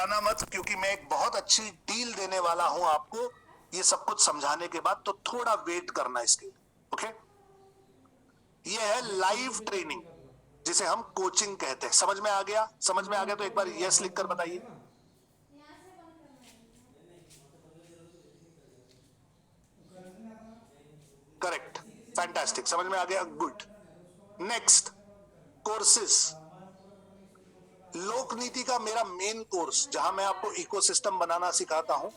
आना मत, क्योंकि मैं एक बहुत अच्छी डील देने वाला हूं आपको। ये सब कुछ समझाने के बाद तो थोड़ा वेट करना इसके लिए। ओके, ये है लाइव ट्रेनिंग, जिसे हम कोचिंग कहते हैं। समझ में आ गया? समझ में आ गया तो एक बार यस लिखकर बताइए। करेक्ट, फैंटास्टिक, समझ में आ गया, गुड। Next, courses. लोक नीति का मेरा मेन कोर्स, जहां मैं आपको इकोसिस्टम बनाना सिखाता हूं।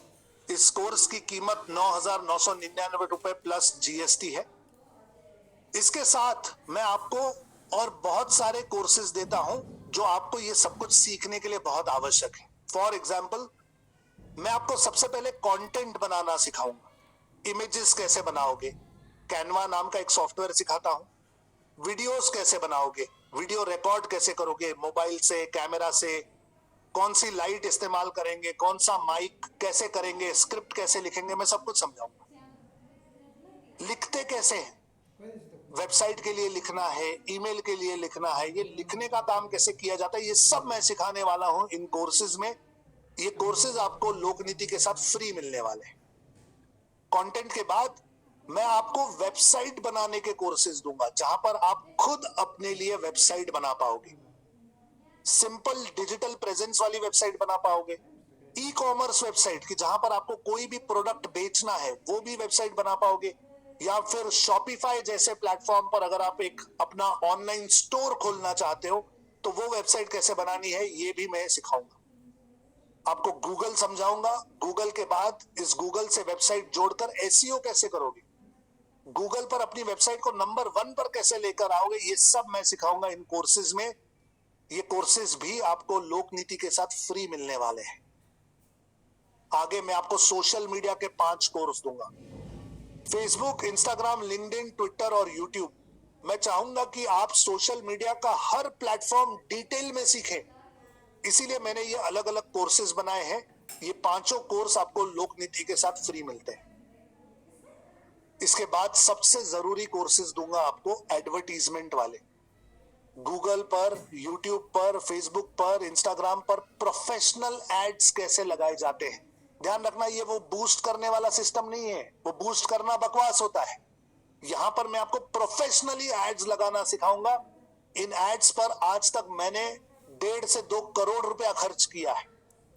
इस कोर्स की कीमत 9,999 रुपए प्लस जीएसटी है। इसके साथ मैं आपको और बहुत सारे कोर्सेज देता हूं जो आपको ये सब कुछ सीखने के लिए बहुत आवश्यक है। फॉर एग्जाम्पल, मैं आपको सबसे पहले कंटेंट बनाना सिखाऊंगा। इमेजेस कैसे बनाओगे, कैनवा नाम का एक सॉफ्टवेयर सिखाता हूं। वीडियोस कैसे बनाओगे, वीडियो रिकॉर्ड कैसे करोगे मोबाइल से, कैमरा से, कौन सी लाइट इस्तेमाल करेंगे, कौन सा माइक कैसे करेंगे, स्क्रिप्ट कैसे लिखेंगे, मैं सब कुछ समझाऊंगा। लिखते कैसे हैं, वेबसाइट के लिए लिखना है, ईमेल के लिए लिखना है, ये लिखने का काम कैसे किया जाता है, ये सब मैं सिखाने वाला हूं इन कोर्सेज में। ये कोर्सेज आपको लोकनीति के साथ फ्री मिलने वाले हैं। कंटेंट के बाद मैं आपको वेबसाइट बनाने के कोर्सेज दूंगा, जहां पर आप खुद अपने लिए वेबसाइट बना पाओगे। सिंपल डिजिटल प्रेजेंस वाली वेबसाइट बना पाओगे। ई कॉमर्स वेबसाइट की, जहां पर आपको कोई भी प्रोडक्ट बेचना है वो भी वेबसाइट बना पाओगे। या फिर शॉपिफाई जैसे प्लेटफॉर्म पर अगर आप एक अपना ऑनलाइन स्टोर खोलना चाहते हो तो वो वेबसाइट कैसे बनानी है ये भी मैं सिखाऊंगा आपको। गूगल समझाऊंगा। गूगल के बाद इस गूगल से वेबसाइट जोड़कर एसईओ कैसे करोगे, गूगल पर अपनी वेबसाइट को नंबर 1 पर कैसे लेकर आओगे, ये सब मैं सिखाऊंगा इन कोर्सेज में। ये कोर्सेज भी आपको लोकनीति के साथ फ्री मिलने वाले हैं। आगे मैं आपको सोशल मीडिया के 5 कोर्स दूंगा। फेसबुक, इंस्टाग्राम, लिंक्डइन, ट्विटर और यूट्यूब। मैं चाहूंगा कि आप सोशल मीडिया का हर प्लेटफॉर्म डिटेल में सीखें, इसीलिए मैंने ये अलग अलग कोर्सेज बनाए हैं। ये 5 कोर्स आपको लोकनीति के साथ फ्री मिलते हैं। इसके बाद सबसे जरूरी कोर्सेज दूंगा आपको एडवर्टीजमेंट वाले। गूगल पर, यूट्यूब पर, फेसबुक पर, इंस्टाग्राम पर प्रोफेशनल एड्स कैसे लगाए जाते हैं। ध्यान रखना, ये वो बूस्ट करने वाला सिस्टम नहीं है, वो बूस्ट करना बकवास होता है। यहां पर मैं आपको प्रोफेशनली एड्स लगाना सिखाऊंगा। इन एड्स पर आज तक मैंने 1.5 से 2 करोड़ रुपया खर्च किया है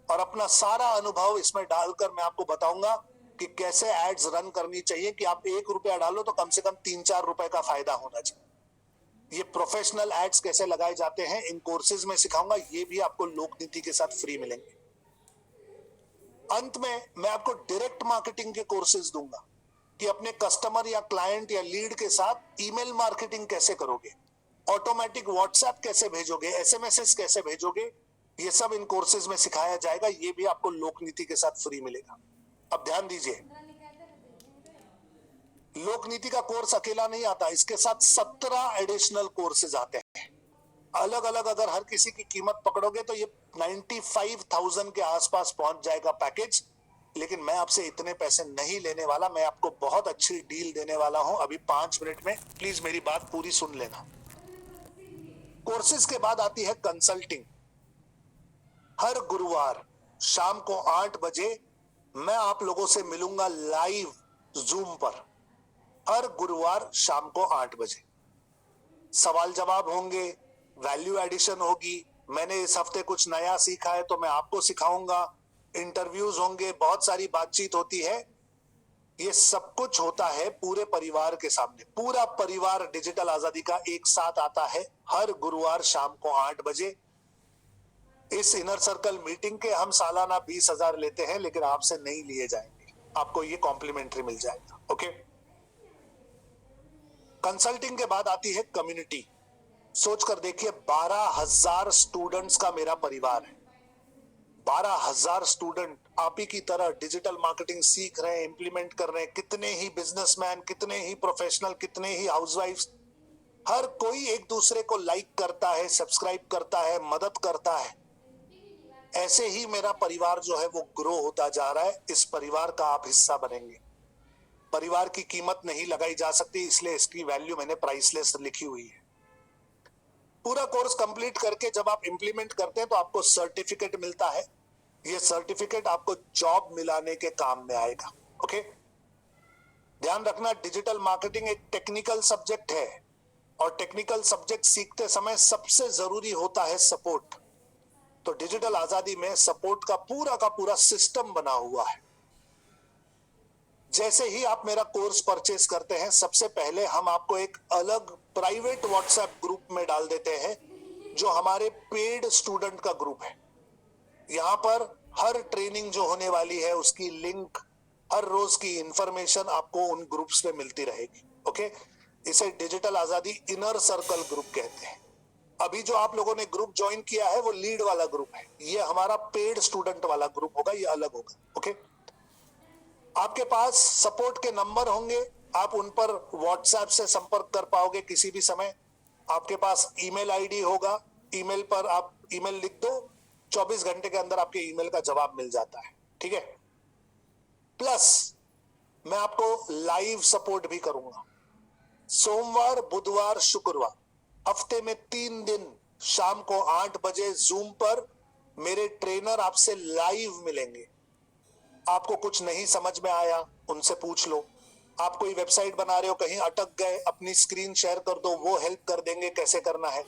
और अपना सारा अनुभव इसमें डालकर मैं आपको बताऊंगा कि कैसे एड्स रन करनी चाहिए कि आप 1 रुपया डालो तो कम से कम 3-4 रुपए का फायदा होना चाहिए। ये प्रोफेशनल एड्स कैसे लगाए जाते हैं इन कोर्सेज में सिखाऊंगा, ये भी आपको लोकनीति के साथ फ्री मिलेंगे। अंत में मैं आपको डायरेक्ट मार्केटिंग के कोर्सेज दूंगा कि अपने कस्टमर या क्लाइंट या लीड के साथ ईमेल मार्केटिंग कैसे करोगे, ऑटोमेटिक व्हाट्सएप कैसे भेजोगे, एसएमएस कैसे भेजोगे, ये सब इन कोर्सेज में सिखाया जाएगा। ये भी आपको लोकनीति के साथ फ्री मिलेगा। अब ध्यान दीजिए, लोकनीति का कोर्स अकेला नहीं आता, इसके साथ 17 एडिशनल कोर्सेज आते हैं अलग अलग। अगर हर किसी की कीमत पकड़ोगे तो ये 95,000 के आसपास पहुंच जाएगा पैकेज। लेकिन मैं आपसे इतने पैसे नहीं लेने वाला, मैं आपको बहुत अच्छी डील देने वाला हूं अभी 5 मिनट में। प्लीज मेरी बात पूरी सुन लेना। कोर्सेज के बाद आती है कंसल्टिंग। हर गुरुवार शाम को 8 बजे मैं आप लोगों से मिलूंगा लाइव जूम पर। हर गुरुवार शाम को 8 बजे सवाल जवाब होंगे, वैल्यू एडिशन होगी। मैंने इस हफ्ते कुछ नया सीखा है तो मैं आपको सिखाऊंगा। इंटरव्यूज होंगे, बहुत सारी बातचीत होती है। ये सब कुछ होता है पूरे परिवार के सामने। पूरा परिवार डिजिटल आजादी का एक साथ आता है हर गुरुवार शाम को 8 बजे। इस इनर सर्कल मीटिंग के हम सालाना 20,000 लेते हैं, लेकिन आपसे नहीं लिए जाएंगे, आपको ये कॉम्प्लीमेंट्री मिल जाएगा। ओके, कंसल्टिंग के बाद आती है कम्युनिटी। सोचकर देखिए, 12,000 स्टूडेंट्स का मेरा परिवार है। 12,000 स्टूडेंट आप ही की तरह डिजिटल मार्केटिंग सीख रहे हैं, इंप्लीमेंट कर रहे हैं। कितने ही बिजनेसमैन, कितने ही प्रोफेशनल, कितने ही हाउसवाइफ्स, हर कोई एक दूसरे को लाइक करता है, सब्सक्राइब करता है, मदद करता है। ऐसे ही मेरा परिवार जो है वो ग्रो होता जा रहा है। इस परिवार का आप हिस्सा बनेंगे। परिवार की कीमत नहीं लगाई जा सकती, इसलिए इसकी वैल्यू मैंने प्राइसलेस लिखी हुई है। पूरा कोर्स कंप्लीट करके जब आप इंप्लीमेंट करते हैं तो आपको सर्टिफिकेट मिलता है। ये सर्टिफिकेट आपको जॉब मिलाने के काम में आएगा। ओके, ध्यान रखना, डिजिटल मार्केटिंग एक टेक्निकल सब्जेक्ट है और टेक्निकल सब्जेक्ट सीखते समय सबसे जरूरी होता है सपोर्ट। तो डिजिटल आजादी में सपोर्ट का पूरा सिस्टम बना हुआ है। जैसे ही आप मेरा कोर्स परचेस करते हैं, सबसे पहले हम आपको एक अलग प्राइवेट व्हाट्सएप ग्रुप में डाल देते हैं जो हमारे पेड स्टूडेंट का ग्रुप है। यहां पर हर ट्रेनिंग जो होने वाली है उसकी लिंक, हर रोज की इंफॉर्मेशन आपको उन ग्रुप्स में मिलती रहेगी। ओके, इसे डिजिटल आजादी इनर सर्कल ग्रुप कहते हैं। अभी जो आप लोगों ने ग्रुप ज्वाइन किया है वो लीड वाला ग्रुप है, ये हमारा पेड स्टूडेंट वाला ग्रुप होगा, ये अलग होगा। ओके, आपके पास सपोर्ट के नंबर होंगे, आप उन पर व्हाट्सएप से संपर्क कर पाओगे किसी भी समय। आपके पास ईमेल आईडी होगा, ईमेल पर आप ईमेल लिख दो, 24 घंटे के अंदर आपके ईमेल का जवाब मिल जाता है। ठीक है, प्लस मैं आपको लाइव सपोर्ट भी करूंगा। सोमवार, बुधवार, शुक्रवार, हफ्ते में 3 दिन शाम को 8 बजे जूम पर मेरे ट्रेनर आपसे लाइव मिलेंगे। आपको कुछ नहीं समझ में आया उनसे पूछ लो, आप कोई वेबसाइट बना रहे हो, कहीं अटक गए, अपनी स्क्रीन शेयर कर दो, वो हेल्प कर देंगे कैसे करना है।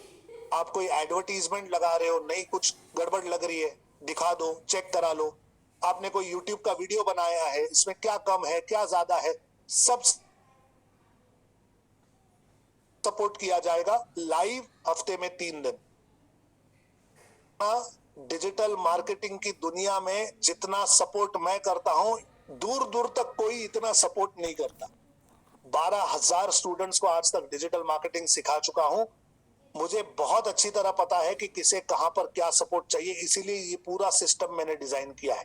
आप कोई एडवर्टीजमेंट लगा रहे हो, नहीं कुछ गड़बड़ लग रही है, दिखा दो, चेक करा लो। आपने कोई यूट्यूब का वीडियो बनाया है, इसमें क्या कम है क्या ज्यादा है, सब सपोर्ट किया जाएगा लाइव, हफ्ते में 3 दिन। डिजिटल मार्केटिंग की दुनिया में जितना सपोर्ट मैं करता हूं, दूर दूर तक कोई इतना सपोर्ट नहीं करता। 12,000 स्टूडेंट्स को आज तक डिजिटल मार्केटिंग सिखा चुका हूं। मुझे बहुत अच्छी तरह पता है कि किसे कहां पर क्या सपोर्ट चाहिए, इसीलिए ये पूरा सिस्टम मैंने डिजाइन किया है।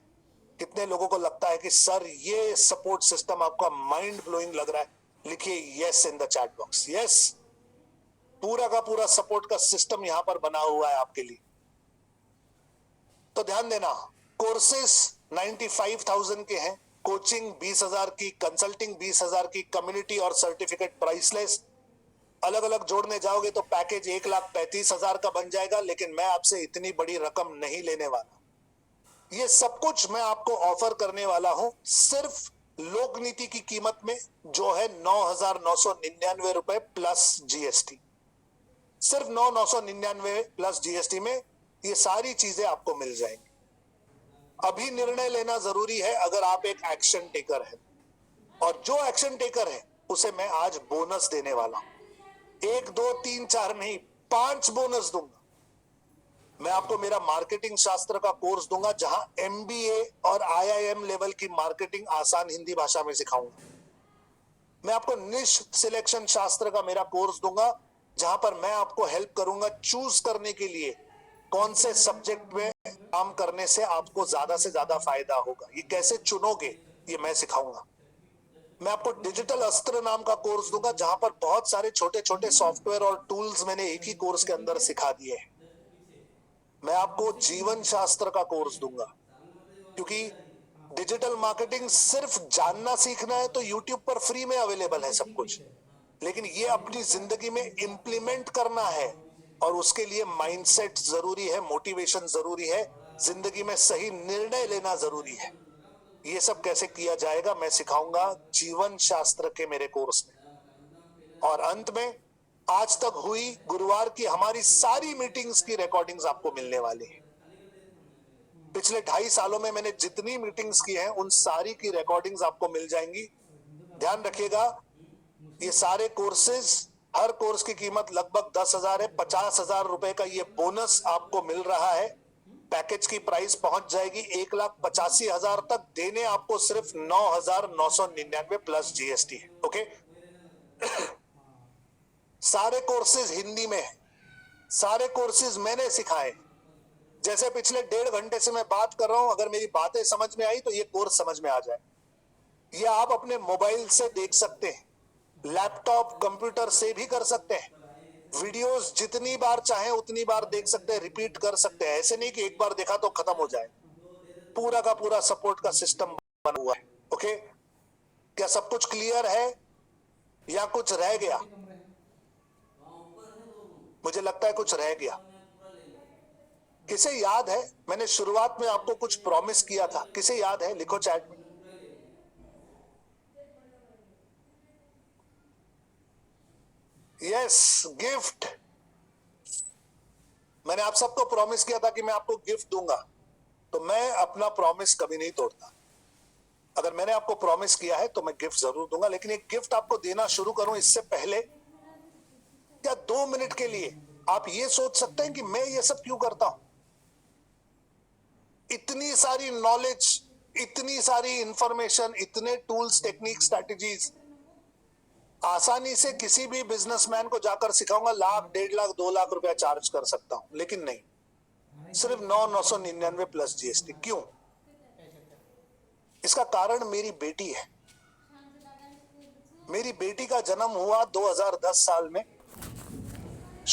कितने लोगों को लगता है कि सर ये सपोर्ट सिस्टम आपका माइंड ब्लोइंग लग रहा है, लिखिए yes in the chat box. Yes, पूरा का पूरा सपोर्ट का सिस्टम यहां पर बना हुआ है आपके लिए। तो ध्यान देना, कोर्सेस 95,000 के हैं, कोचिंग 20,000 की, कंसल्टिंग 20,000 की, कम्युनिटी और सर्टिफिकेट प्राइसलेस। अलग अलग जोड़ने जाओगे तो पैकेज 1,35,000 का बन जाएगा, लेकिन मैं आपसे इतनी बड़ी रकम नहीं लेने वाला। ये सब कुछ मैं आपको ऑफर करने वाला हूं सिर्फ लोक नीति की कीमत में, जो है 9,999 रुपए प्लस जीएसटी। सिर्फ 9,999 प्लस जीएसटी में ये सारी चीजें आपको मिल जाएंगी। अभी निर्णय लेना जरूरी है अगर आप एक एक्शन टेकर हैं, और जो एक्शन टेकर है उसे मैं आज बोनस देने वाला हूं। 1, 2, 3, 4 नहीं, 5 बोनस दूंगा। मैं आपको मेरा मार्केटिंग शास्त्र का कोर्स दूंगा, जहां एमबीए और आईआईएम लेवल की मार्केटिंग आसान हिंदी भाषा में सिखाऊंगा। मैं आपको निश सिलेक्शन शास्त्र का मेरा कोर्स दूंगा, जहां पर मैं आपको हेल्प करूंगा चूज करने के लिए कौन से सब्जेक्ट में काम करने से आपको ज्यादा से ज्यादा फायदा होगा, ये कैसे चुनोगे ये मैं सिखाऊंगा। मैं आपको डिजिटल अस्त्र नाम का कोर्स दूंगा, जहां पर बहुत सारे छोटे छोटे सॉफ्टवेयर और टूल्स मैंने एक ही कोर्स के अंदर सिखा दिए हैं। मैं आपको जीवन शास्त्र का कोर्स दूंगा, क्योंकि डिजिटल मार्केटिंग सिर्फ जानना सीखना है तो यूट्यूब पर फ्री में अवेलेबल है सब कुछ, लेकिन ये अपनी जिंदगी में इंप्लीमेंट करना है, और उसके लिए माइंडसेट जरूरी है, मोटिवेशन जरूरी है, जिंदगी में सही निर्णय लेना जरूरी है। ये सब कैसे किया जाएगा मैं सिखाऊंगा जीवन शास्त्र के मेरे कोर्स में। और अंत में, आज तक हुई गुरुवार की हमारी सारी मीटिंग्स की रिकॉर्डिंग्स आपको मिलने वाली है। पिछले 2.5 सालों में मैंने जितनी मीटिंग्स की हैं उन सारी की रिकॉर्डिंग्स आपको मिल जाएंगी। ध्यान रखिएगा, ये सारे कोर्सेज, हर कोर्स की कीमत लगभग 10,000 है। 50,000 रुपए का ये बोनस आपको मिल रहा है। पैकेज की प्राइस पहुंच जाएगी 1,85,000 तक। देने आपको सिर्फ 9,999 प्लस जीएसटी है। ओके, सारे कोर्सेज हिंदी में है, सारे कोर्सेज मैंने सिखाए। जैसे पिछले 1.5 घंटे से मैं बात कर रहा हूं, अगर मेरी बातें समझ में आई तो ये कोर्स समझ में आ जाए। ये आप अपने मोबाइल से देख सकते हैं, लैपटॉप कंप्यूटर से भी कर सकते हैं। वीडियोस जितनी बार चाहे उतनी बार देख सकते हैं, रिपीट कर सकते हैं। ऐसे नहीं कि एक बार देखा तो खत्म हो जाए। पूरा का पूरा सपोर्ट का सिस्टम बना हुआ है। ओके, क्या सब कुछ क्लियर है या कुछ रह गया? मुझे लगता है कुछ रह गया। किसे याद है मैंने शुरुआत में आपको कुछ प्रॉमिस किया था? किसे याद है? लिखो चैट में। Yes, gift. मैंने आप सबको प्रॉमिस किया था कि मैं आपको गिफ्ट दूंगा, तो मैं अपना प्रॉमिस कभी नहीं तोड़ता। अगर मैंने आपको प्रॉमिस किया है तो मैं गिफ्ट जरूर दूंगा, लेकिन एक गिफ्ट आपको देना शुरू करूं इससे पहले क्या 2 मिनट के लिए आप ये सोच सकते हैं कि मैं ये सब क्यों करता हूं? इतनी सारी नॉलेज, इतनी सारी इंफॉर्मेशन, इतने टूल्स, टेक्निक, स्ट्रेटजीज आसानी से किसी भी बिजनेसमैन को जाकर सिखाऊंगा, लाख, 1.5 लाख, 2 लाख रुपया चार्ज कर सकता हूं, लेकिन नहीं, सिर्फ 9,999 प्लस जीएसटी। क्यों? इसका कारण मेरी बेटी है। मेरी बेटी का जन्म हुआ 2010 साल में,